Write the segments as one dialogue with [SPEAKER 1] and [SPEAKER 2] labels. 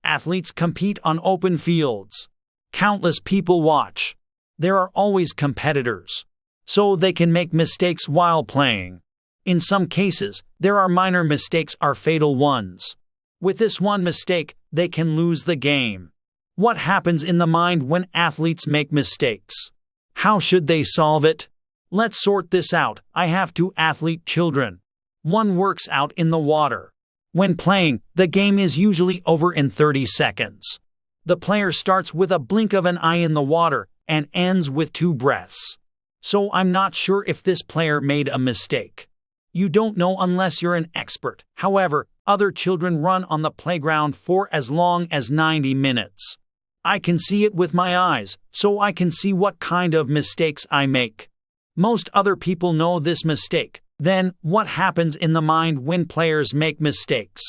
[SPEAKER 1] Athletes compete on open fields. Countless people watch. There are always competitors, so they can make mistakes while playing. In some cases, there are minor mistakes are fatal ones. With this one mistake, they can lose the game. What happens in the mind when athletes make mistakes? How should they solve it? Let's sort this out. I have 2 athlete children. One works out in the water. When playing, the game is usually over in 30 seconds. The player starts with a blink of an eye in the water and ends with 2 breaths. So I'm not sure if this player made a mistake. You don't know unless you're an expert. However, other children run on the playground for as long as 90 minutes. I can see it with my eyes, so I can see what kind of mistakes I make. Most other people know this mistake. Then, what happens in the mind when players make mistakes?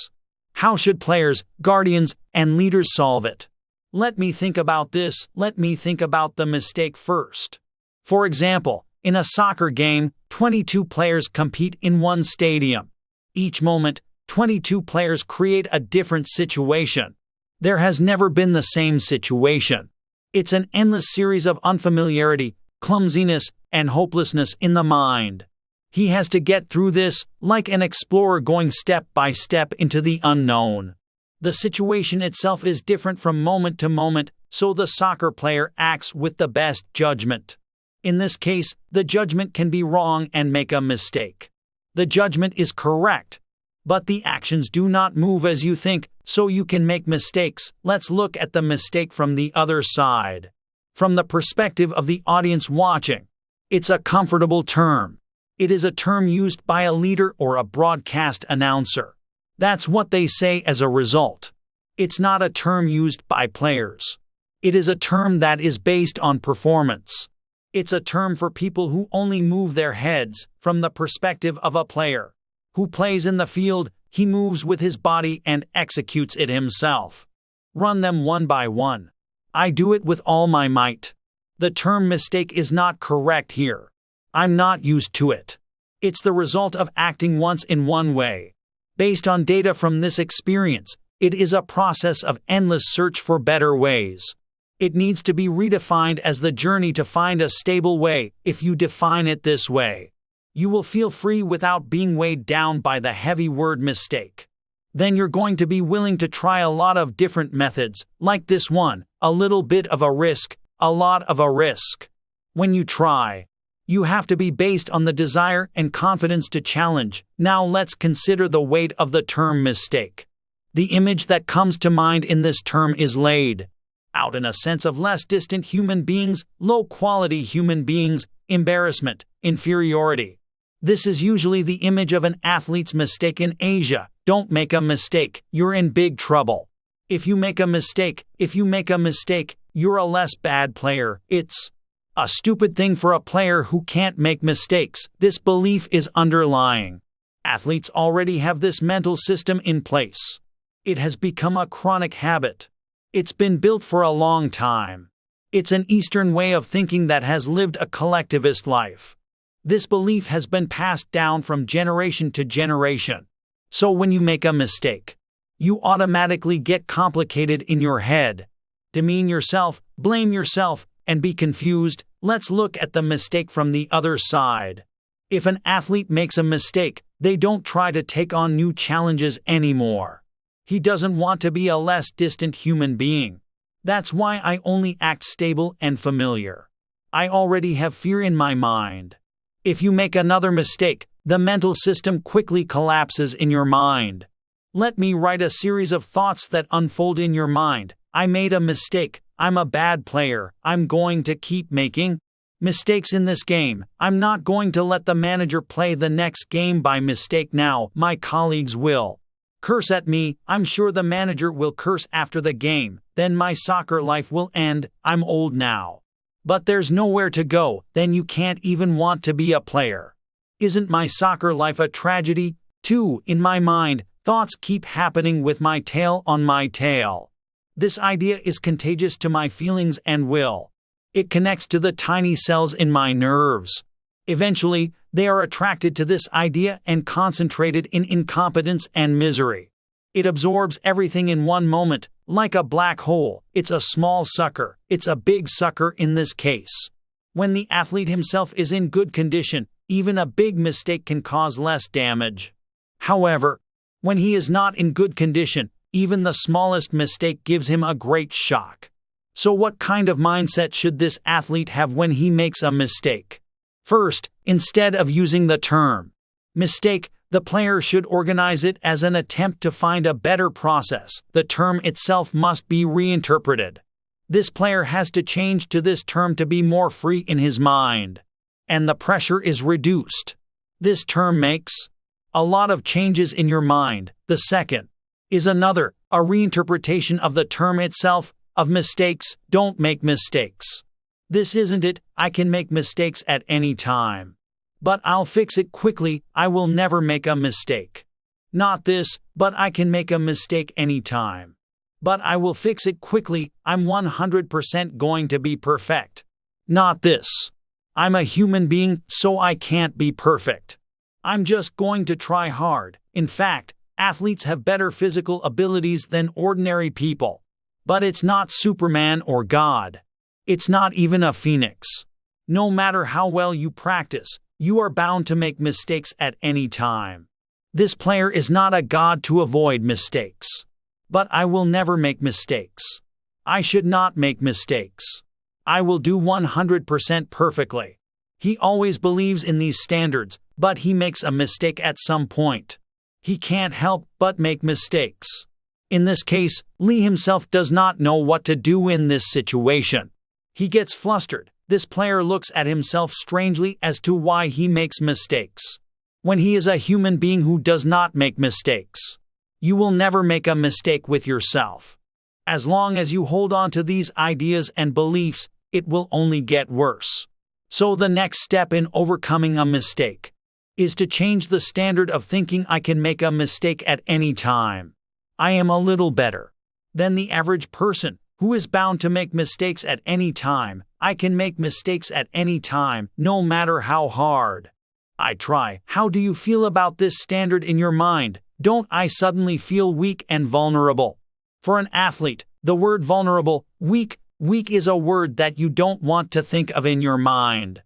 [SPEAKER 1] How should players, guardians, and leaders solve it? Let me think about this. Let me think about the mistake first. For example, in a soccer game, 22 players compete in one stadium. Each moment, 22 players create a different situation. There has never been the same situation. It's an endless series of unfamiliarity, clumsiness, and hopelessness in the mind. He has to get through this, like an explorer going step by step into the unknown. The situation itself is different from moment to moment, so the soccer player acts with the best judgment. In this case, the judgment can be wrong and make a mistake. The judgment is correct, but the actions do not move as you think, so you can make mistakes. Let's look at the mistake from the other side. From the perspective of the audience watching. It's a comfortable term. It is a term used by a leader or a broadcast announcer. That's what they say as a result. It's not a term used by players. It is a term that is based on performance. It's a term for people who only move their heads. From the perspective of a player who plays in the field, he moves with his body and executes it himself. Run them one by one. I do it with all my might. The term mistake is not correct here. I'm not used to it. It's the result of acting once in one way. Based on data from this experience, it is a process of endless search for better ways. It needs to be redefined as the journey to find a stable way. If you define it this way, you will feel free without being weighed down by the heavy word mistake. Then you're going to be willing to try a lot of different methods, like this one, a little bit of a risk, a lot of a risk. When you try, you have to be based on the desire and confidence to challenge. Now let's consider the weight of the term mistake. The image that comes to mind in this term is laid out in a sense of less distant human beings, low-quality human beings, embarrassment, inferiority. This is usually the image of an athlete's mistake in Asia. Don't make a mistake, you're in big trouble. If you make a mistake, you're a less bad player. It's a stupid thing for a player who can't make mistakes. This belief is underlying. Athletes already have this mental system in place. It has become a chronic habit. It's been built for a long time. It's an Eastern way of thinking that has lived a collectivist life. This belief has been passed down from generation to generation. So when you make a mistake, you automatically get complicated in your head. Demean yourself, blame yourself, and be confused. Let's look at the mistake from the other side. If an athlete makes a mistake, they don't try to take on new challenges anymore. He doesn't want to be a less distant human being. That's why I only act stable and familiar. I already have fear in my mind. If you make another mistake, the mental system quickly collapses in your mind. Let me write a series of thoughts that unfold in your mind. I made a mistake. I'm a bad player. I'm going to keep making mistakes in this game. I'm not going to let the manager play the next game by mistake now. My colleagues will curse at me. I'm sure the manager will curse after the game. Then my soccer life will end. I'm old now. But there's nowhere to go. Then you can't even want to be a player. Isn't my soccer life a tragedy? Too, in my mind, thoughts keep happening with my tail on my tail. This idea is contagious to my feelings and will. It connects to the tiny cells in my nerves. Eventually, they are attracted to this idea and concentrated in incompetence and misery. It absorbs everything in one moment, Like a black hole, it's a small sucker, it's a big sucker in this case. When the athlete himself is in good condition, even a big mistake can cause less damage. However, when he is not in good condition, even the smallest mistake gives him a great shock. So what kind of mindset should this athlete have when he makes a mistake? First, instead of using the term mistake, the player should organize it as an attempt to find a better process. The term itself must be reinterpreted. This player has to change to this term to be more free in his mind. And the pressure is reduced. This term makes a lot of changes in your mind. The second is a reinterpretation of the term itself, of mistakes. Don't make mistakes. This isn't it, I can make mistakes at any time. But I'll fix it quickly, I will never make a mistake. Not this, but I can make a mistake anytime. But I will fix it quickly, I'm 100% going to be perfect. Not this. I'm a human being, so I can't be perfect. I'm just going to try hard. In fact, athletes have better physical abilities than ordinary people. But it's not Superman or God. It's not even a phoenix. No matter how well you practice, you are bound to make mistakes at any time. This player is not a god to avoid mistakes. But I will never make mistakes. I should not make mistakes. I will do 100% perfectly. He always believes in these standards, but he makes a mistake at some point. He can't help but make mistakes. In this case, Lee himself does not know what to do in this situation. He gets flustered. This player looks at himself strangely as to why he makes mistakes. When he is a human being who does not make mistakes. You will never make a mistake with yourself. As long as you hold on to these ideas and beliefs, it will only get worse. So the next step in overcoming a mistake is to change the standard of thinking I can make a mistake at any time. I am a little better than the average person who is bound to make mistakes at any time. I can make mistakes at any time, no matter how hard I try. How do you feel about this standard in your mind? Don't I suddenly feel weak and vulnerable? For an athlete, the word vulnerable, weak is a word that you don't want to think of in your mind.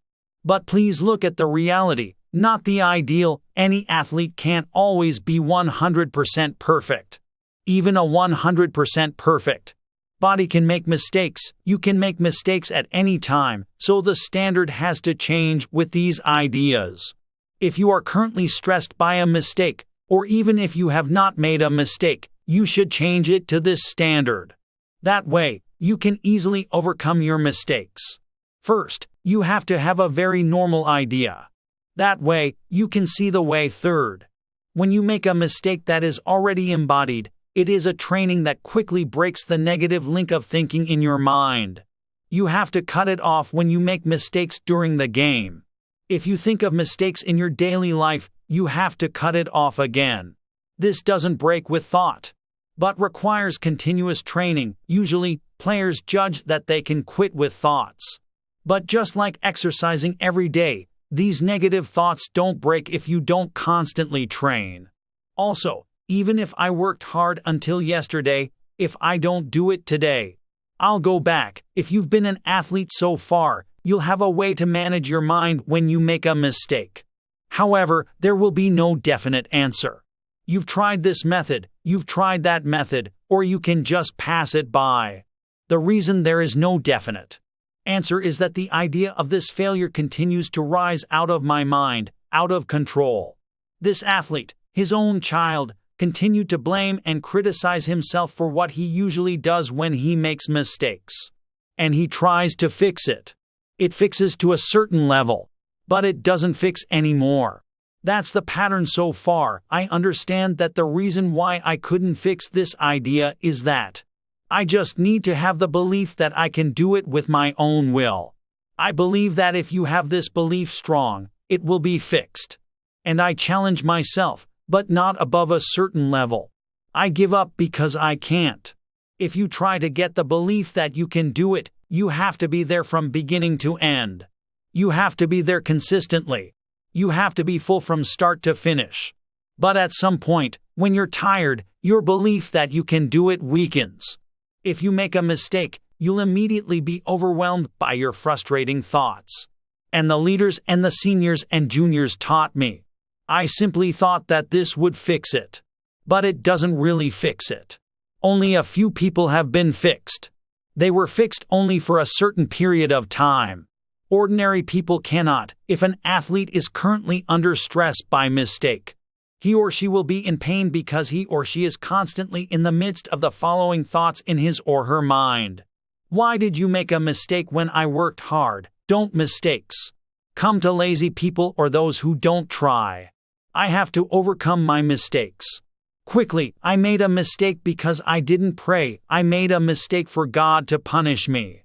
[SPEAKER 1] But please look at the reality, not the ideal. Any athlete can't always be 100% perfect. Even a 100% perfect body can make mistakes. You can make mistakes at any time, so the standard has to change with these ideas. If you are currently stressed by a mistake, or even if you have not made a mistake, you should change it to this standard. That way, you can easily overcome your mistakes. First, you have to have a very normal idea. That way, you can see the way. Third, when you make a mistake that is already embodied, it is a training that quickly breaks the negative link of thinking in your mind. You have to cut it off when you make mistakes during the game. If you think of mistakes in your daily life, you have to cut it off again. This doesn't break with thought, but requires continuous training. Usually, players judge that they can quit with thoughts. But just like exercising every day, these negative thoughts don't break if you don't constantly train. Also, even if I worked hard until yesterday, if I don't do it today, I'll go back. If you've been an athlete so far, you'll have a way to manage your mind when you make a mistake. However, there will be no definite answer. You've tried this method, you've tried that method, or you can just pass it by. The reason there is no definite answer is that the idea of this failure continues to rise out of my mind, out of control. This athlete, his own child, continued to blame and criticize himself for what he usually does when he makes mistakes. And he tries to fix it. It fixes to a certain level, but it doesn't fix anymore. That's the pattern so far. I understand that the reason why I couldn't fix this idea is that I just need to have the belief that I can do it with my own will. I believe that if you have this belief strong, it will be fixed. And I challenge myself, but not above a certain level. I give up because I can't. If you try to get the belief that you can do it, you have to be there from beginning to end. You have to be there consistently. You have to be full from start to finish. But at some point, when you're tired, your belief that you can do it weakens. If you make a mistake, you'll immediately be overwhelmed by your frustrating thoughts. And the leaders and the seniors and juniors taught me. I simply thought that this would fix it. But it doesn't really fix it. Only a few people have been fixed. They were fixed only for a certain period of time. Ordinary people cannot. If an athlete is currently under stress by mistake, he or she will be in pain because he or she is constantly in the midst of the following thoughts in his or her mind. Why did you make a mistake when I worked hard? Don't mistakes come to lazy people or those who don't try. I have to overcome my mistakes. Quickly, I made a mistake because I didn't pray. I made a mistake for God to punish me.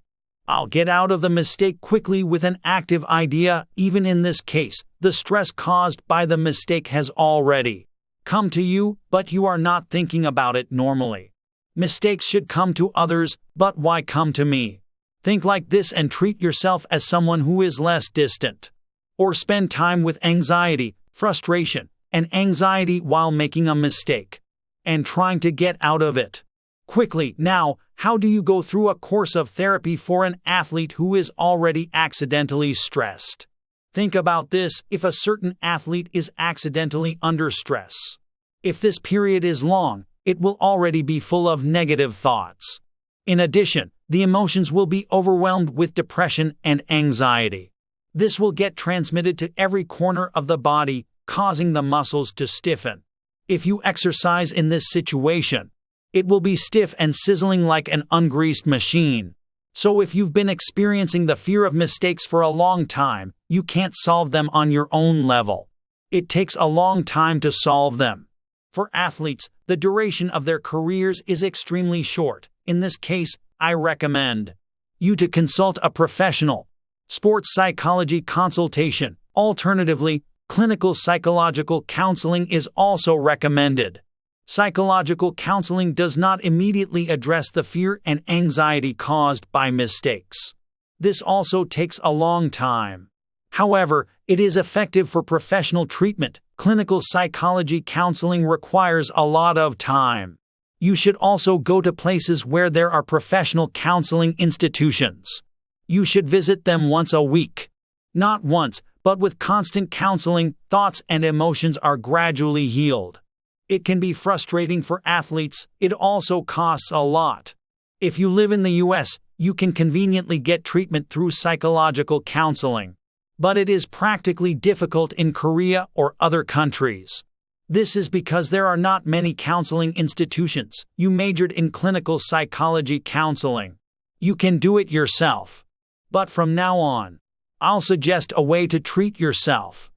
[SPEAKER 1] I'll get out of the mistake quickly with an active idea. Even in this case, the stress caused by the mistake has already come to you, but you are not thinking about it normally. Mistakes should come to others, but why come to me? Think like this and treat yourself as someone who is less distant. Or spend time with anxiety, frustration, and anxiety while making a mistake and trying to get out of it quickly. Now, how do you go through a course of therapy for an athlete who is already accidentally stressed? Think about this. If a certain athlete is accidentally under stress, if this period is long, it will already be full of negative thoughts. In addition, the emotions will be overwhelmed with depression and anxiety. This will get transmitted to every corner of the body, causing the muscles to stiffen. If you exercise in this situation, it will be stiff and sizzling like an ungreased machine. So if you've been experiencing the fear of mistakes for a long time, you can't solve them on your own level. It takes a long time to solve them. For athletes, the duration of their careers is extremely short. In this case, I recommend you to consult a professional. Sports psychology consultation. Alternatively, clinical psychological counseling is also recommended. Psychological counseling does not immediately address the fear and anxiety caused by mistakes. This also takes a long time. However, it is effective for professional treatment. Clinical psychology counseling requires a lot of time. You should also go to places where there are professional counseling institutions. You should visit them once a week. Not once, but with constant counseling, thoughts and emotions are gradually healed. It can be frustrating for athletes. It also costs a lot. If you live in the US, you can conveniently get treatment through psychological counseling. But it is practically difficult in Korea or other countries. This is because there are not many counseling institutions. You majored in clinical psychology counseling. You can do it yourself. But from now on, I'll suggest a way to treat yourself.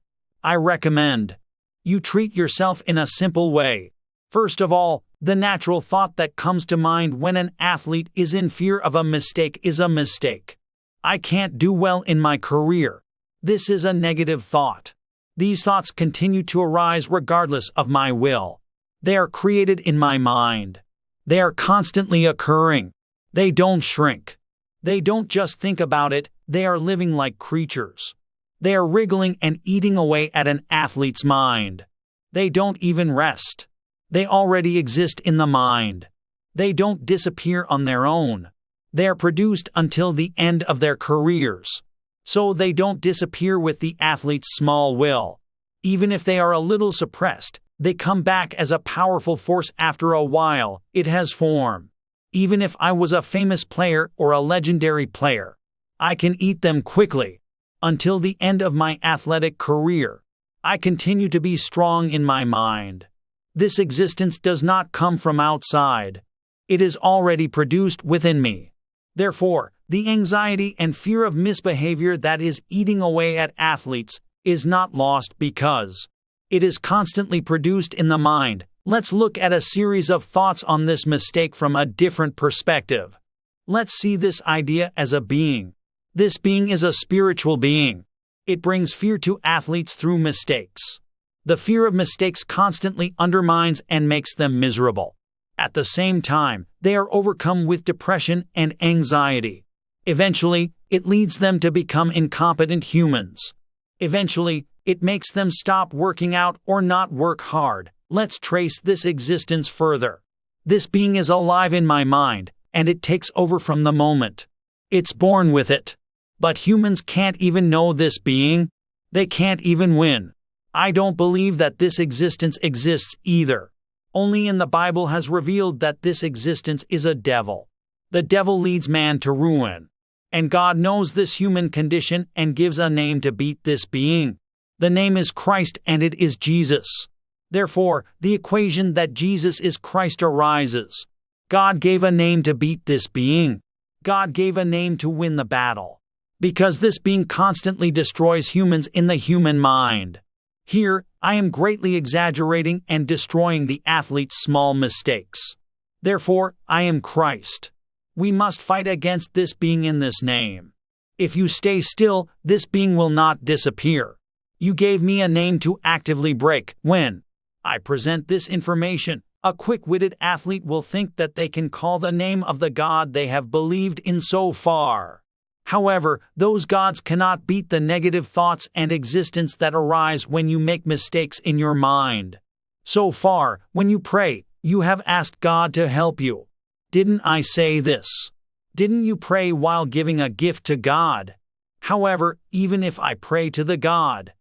[SPEAKER 1] I recommend you treat yourself in a simple way. First of all, the natural thought that comes to mind when an athlete is in fear of a mistake is a mistake. I can't do well in my career. This is a negative thought. These thoughts continue to arise regardless of my will. They are created in my mind. They are constantly occurring. They don't shrink. They don't just think about it, they are living like creatures. They are wriggling and eating away at an athlete's mind. They don't even rest. They already exist in the mind. They don't disappear on their own. They are produced until the end of their careers. So they don't disappear with the athlete's small will. Even if they are a little suppressed, they come back as a powerful force after a while. It has form. Even if I was a famous player or a legendary player, I can eat them quickly. Until the end of my athletic career, I continue to be strong in my mind. This existence does not come from outside. It is already produced within me. Therefore, the anxiety and fear of misbehavior that is eating away at athletes is not lost because it is constantly produced in the mind. Let's look at a series of thoughts on this mistake from a different perspective. Let's see this idea as a being. This being is a spiritual being. It brings fear to athletes through mistakes. The fear of mistakes constantly undermines and makes them miserable. At the same time, they are overcome with depression and anxiety. Eventually, it leads them to become incompetent humans. Eventually, it makes them stop working out or not work hard. Let's trace this existence further. This being is alive in my mind. and it takes over from the moment. It's born with it. But humans can't even know this being. They can't even win. I don't believe that this existence exists either. Only in the Bible has revealed that this existence is a devil. The devil leads man to ruin. And God knows this human condition and gives a name to beat this being. The name is Christ and it is Jesus. Therefore, the equation that Jesus is Christ arises. God gave a name to beat this being. God gave a name to win the battle. Because this being constantly destroys humans in the human mind. Here, I am greatly exaggerating and destroying the athlete's small mistakes. Therefore, I am Christ. We must fight against this being in this name. If you stay still, this being will not disappear. You gave me a name to actively break. When I present this information, a quick-witted athlete will think that they can call the name of the God they have believed in so far. However, those gods cannot beat the negative thoughts and existence that arise when you make mistakes in your mind. So far, when you pray, you have asked God to help you. Didn't I say this? Didn't you pray while giving a gift to God? However, even if I pray to the God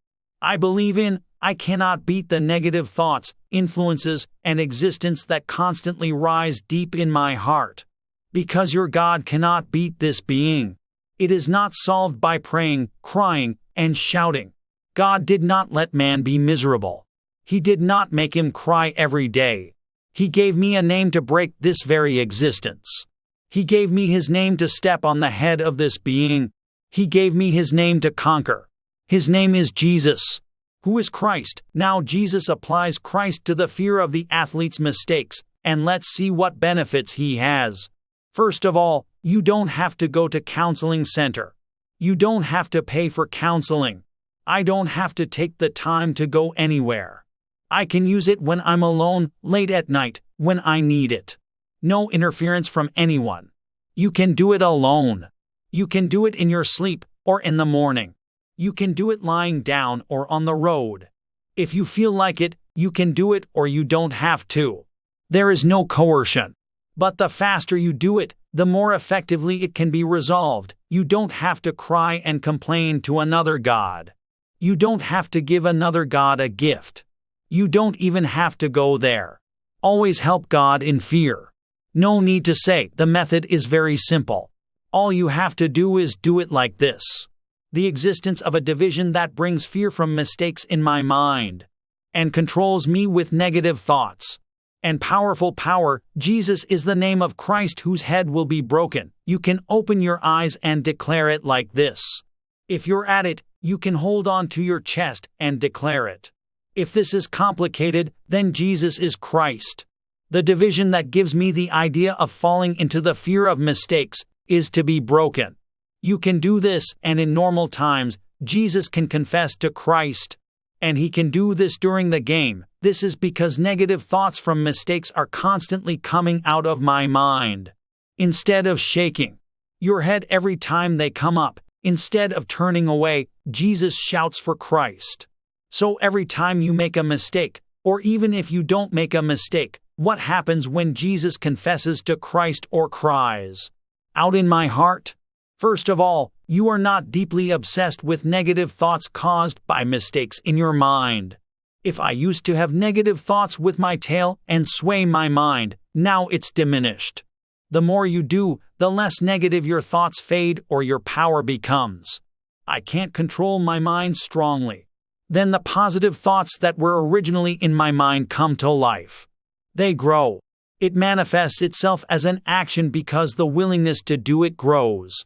[SPEAKER 1] I believe in, I cannot beat the negative thoughts, influences, and existence that constantly rise deep in my heart. Because your God cannot beat this being. It is not solved by praying, crying, and shouting. God did not let man be miserable. He did not make him cry every day. He gave me a name to break this very existence. He gave me his name to step on the head of this being. He gave me his name to conquer. His name is Jesus. Who is Christ? Now Jesus applies Christ to the fear of the athlete's mistakes, and let's see what benefits he has. First of all, you don't have to go to counseling center. You don't have to pay for counseling. I don't have to take the time to go anywhere. I can use it when I'm alone, late at night, when I need it. No interference from anyone. You can do it alone. You can do it in your sleep, or in the morning. You can do it lying down or on the road. If you feel like it, you can do it or you don't have to. There is no coercion. But the faster you do it, the more effectively it can be resolved. You don't have to cry and complain to another God. You don't have to give another God a gift. You don't even have to go there. Always help God in fear. No need to say, the method is very simple. All you have to do is do it like this. The existence of a division that brings fear from mistakes in my mind and controls me with negative thoughts. And powerful power, Jesus is the name of Christ whose head will be broken. You can open your eyes and declare it like this. If you're at it, you can hold on to your chest and declare it. If this is complicated, then Jesus is Christ. The division that gives me the idea of falling into the fear of mistakes is to be broken. You can do this, and in normal times, Jesus can confess to Christ. And he can do this during the game. This is because negative thoughts from mistakes are constantly coming out of my mind. Instead of shaking your head every time they come up, instead of turning away, Jesus shouts for Christ. So every time you make a mistake, or even if you don't make a mistake, what happens when Jesus confesses to Christ or cries out in my heart? First of all, you are not deeply obsessed with negative thoughts caused by mistakes in your mind. If I used to have negative thoughts with my tail and sway my mind, now it's diminished. The more you do, the less negative your thoughts fade or your power becomes. I can't control my mind strongly. Then the positive thoughts that were originally in my mind come to life. They grow. It manifests itself as an action because the willingness to do it grows.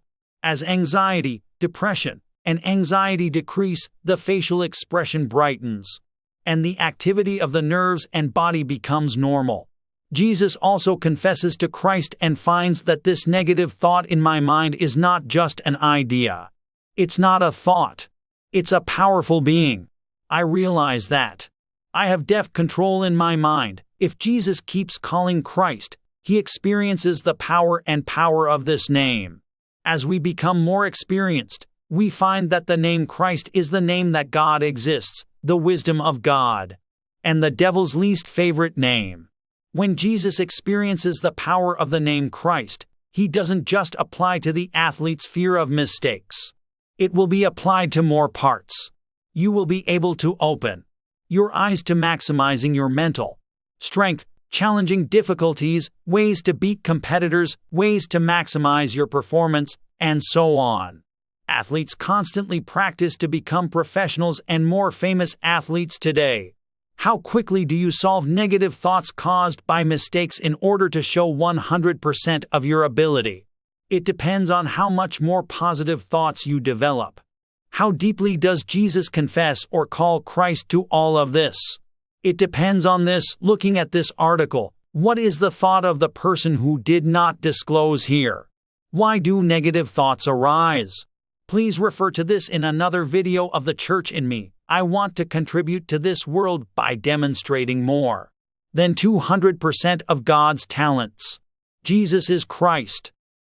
[SPEAKER 1] As anxiety, depression, and anxiety decrease, the facial expression brightens, and the activity of the nerves and body becomes normal. Jesus also confesses to Christ and finds that this negative thought in my mind is not just an idea. It's not a thought. It's a powerful being. I realize that. I have deft control in my mind. If Jesus keeps calling Christ, he experiences the power of this name. As we become more experienced, we find that the name Christ is the name that God exists, the wisdom of God, and the devil's least favorite name. When Jesus experiences the power of the name Christ, He doesn't just apply to the athlete's fear of mistakes. It will be applied to more parts. You will be able to open your eyes to maximizing your mental strength, challenging difficulties, ways to beat competitors, ways to maximize your performance, and so on. Athletes constantly practice to become professionals and more famous athletes today. How quickly do you solve negative thoughts caused by mistakes in order to show 100% of your ability? It depends on how much more positive thoughts you develop. How deeply does Jesus confess or call Christ to all of this? It depends on this. Looking at this article, what is the thought of the person who did not disclose here? Why do negative thoughts arise? Please refer to this in another video of the Church in Me. I want to contribute to this world by demonstrating more than 200% of God's talents. Jesus is Christ.